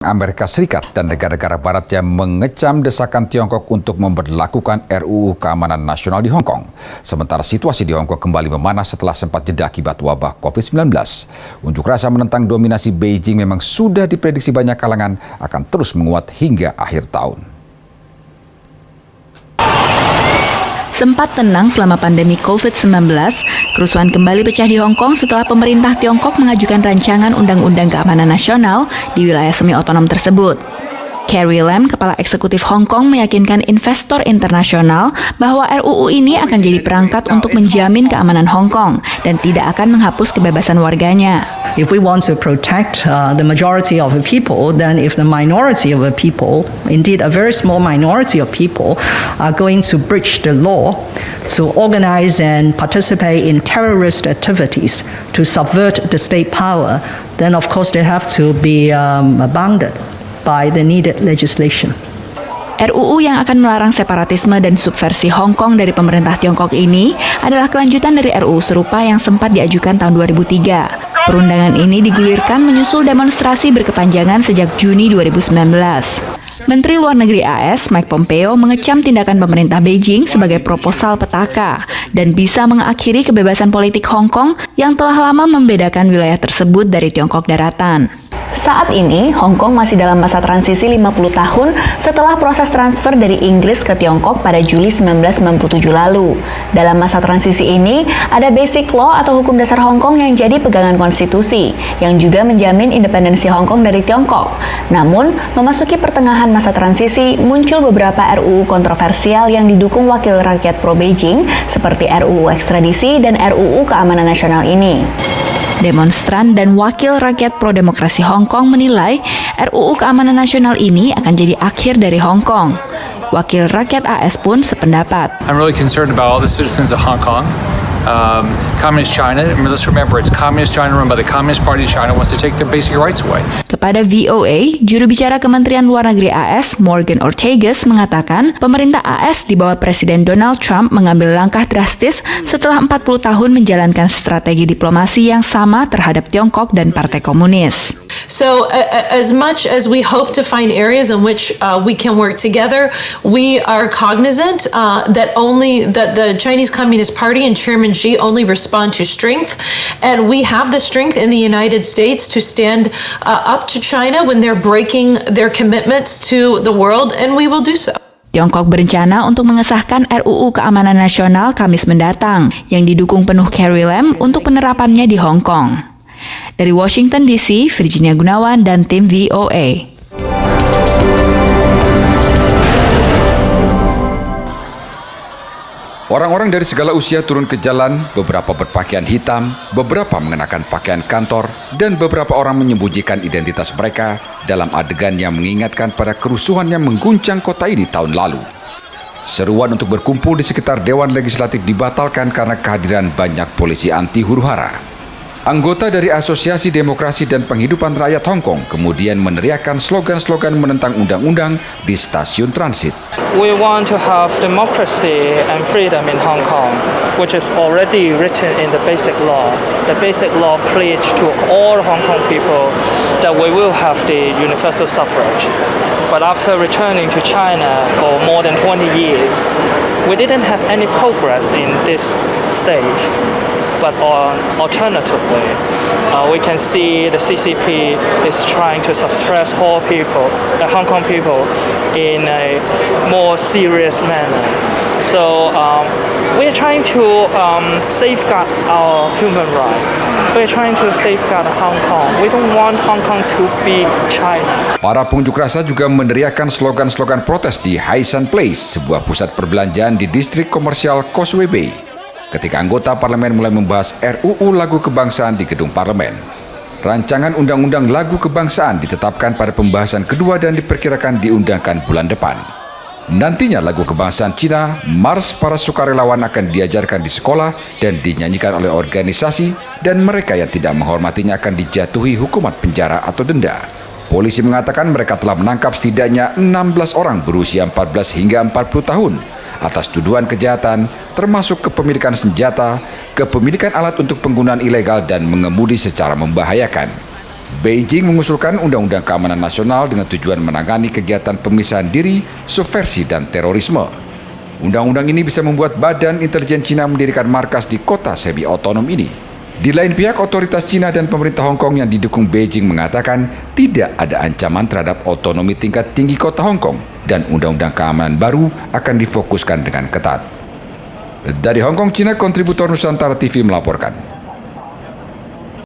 Amerika Serikat dan negara-negara barat yang mengecam desakan Tiongkok untuk memberlakukan RUU Keamanan Nasional di Hong Kong. Sementara situasi di Hong Kong kembali memanas setelah sempat jeda akibat wabah COVID-19. Unjuk rasa menentang dominasi Beijing memang sudah diprediksi banyak kalangan akan terus menguat hingga akhir tahun. Sempat tenang selama pandemi COVID-19, kerusuhan kembali pecah di Hong Kong setelah pemerintah Tiongkok mengajukan rancangan Undang-Undang Keamanan Nasional di wilayah semi-otonom tersebut. Carrie Lam, Kepala Eksekutif Hong Kong, meyakinkan investor internasional bahwa RUU ini akan jadi perangkat untuk menjamin keamanan Hong Kong dan tidak akan menghapus kebebasan warganya. If we want to protect the majority of the people, then if the minority of the people, indeed a very small minority of people, are going to breach the law to organize and participate in terrorist activities to subvert the state power, then of course they have to be bounded by the needed legislation. RUU yang akan melarang separatisme dan subversi Hong Kong dari pemerintah Tiongkok ini adalah kelanjutan dari RUU serupa yang sempat diajukan tahun 2003. Perundangan ini digulirkan menyusul demonstrasi berkepanjangan sejak Juni 2019. Menteri Luar Negeri AS, Mike Pompeo, mengecam tindakan pemerintah Beijing sebagai proposal petaka dan bisa mengakhiri kebebasan politik Hong Kong yang telah lama membedakan wilayah tersebut dari Tiongkok daratan. Saat ini, Hong Kong masih dalam masa transisi 50 tahun setelah proses transfer dari Inggris ke Tiongkok pada Juli 1997 lalu. Dalam masa transisi ini, ada Basic Law atau hukum dasar Hong Kong yang jadi pegangan konstitusi, yang juga menjamin independensi Hong Kong dari Tiongkok. Namun, memasuki pertengahan masa transisi, muncul beberapa RUU kontroversial yang didukung wakil rakyat pro-Beijing, seperti RUU ekstradisi dan RUU Keamanan Nasional ini. Demonstran dan wakil rakyat pro-demokrasi Hong Kong menilai RUU Keamanan Nasional ini akan jadi akhir dari Hong Kong. Wakil rakyat AS pun sependapat. I'm really concerned about all the citizens of Hong Kong. Communist China, let's remember it's Communist China run by the Communist Party of China wants to take their basic rights away. Kepada VOA, juru bicara Kementerian Luar Negeri AS, Morgan Ortagus, mengatakan pemerintah AS di bawah Presiden Donald Trump mengambil langkah drastis setelah 40 tahun menjalankan strategi diplomasi yang sama terhadap Tiongkok dan Partai Komunis. So as much as we hope to find areas in which we can work together, we are cognizant that the Chinese Communist Party and Chairman Xi only respond to strength, and we have the strength in the United States to stand up to China when they're breaking their commitments to the world, and we will do so. Tiongkok berencana untuk mengesahkan RUU Keamanan Nasional Kamis mendatang, yang didukung penuh Carrie Lam untuk penerapannya di Hong Kong. Dari Washington DC, Virginia Gunawan dan tim VOA. Orang-orang dari segala usia turun ke jalan, beberapa berpakaian hitam, beberapa mengenakan pakaian kantor, dan beberapa orang menyembunyikan identitas mereka dalam adegan yang mengingatkan pada kerusuhan yang mengguncang kota ini tahun lalu. Seruan untuk berkumpul di sekitar Dewan Legislatif dibatalkan karena kehadiran banyak polisi anti huru-hara. Anggota dari Asosiasi Demokrasi dan Penghidupan Rakyat Hong Kong kemudian meneriakkan slogan-slogan menentang undang-undang di stasiun transit. We want to have democracy and freedom in Hong Kong, which is already written in the Basic Law. The Basic Law pledge to all Hong Kong people that we will have the universal suffrage. But after returning to China for more than 20 years, we didn't have any progress in this stage. But alternatively, we can see the CCP is trying to suppress Hong Kong people in a more serious manner. So we're trying to safeguard our human rights. We're trying to safeguard Hong Kong. We don't want Hong Kong to be China. Para pengunjuk rasa juga meneriakkan slogan-slogan protes di Hai San Place, sebuah pusat perbelanjaan di distrik komersial Causeway Bay, ketika anggota parlemen mulai membahas RUU Lagu Kebangsaan di gedung parlemen. Rancangan Undang-Undang Lagu Kebangsaan ditetapkan pada pembahasan kedua dan diperkirakan diundangkan bulan depan. Nantinya lagu kebangsaan Cina, Mars Para Sukarelawan, akan diajarkan di sekolah dan dinyanyikan oleh organisasi, dan mereka yang tidak menghormatinya akan dijatuhi hukuman penjara atau denda. Polisi mengatakan mereka telah menangkap setidaknya 16 orang berusia 14 hingga 40 tahun atas tuduhan kejahatan termasuk kepemilikan senjata, kepemilikan alat untuk penggunaan ilegal, dan mengemudi secara membahayakan. Beijing mengusulkan Undang-Undang Keamanan Nasional dengan tujuan menangani kegiatan pemisahan diri, subversi, dan terorisme. Undang-undang ini bisa membuat Badan Intelijen Cina mendirikan markas di kota semi-otonom ini. Di lain pihak, otoritas Cina dan pemerintah Hong Kong yang didukung Beijing mengatakan tidak ada ancaman terhadap otonomi tingkat tinggi kota Hong Kong dan Undang-Undang Keamanan baru akan difokuskan dengan ketat. Dari Hong Kong, Cina, kontributor Nusantara TV melaporkan.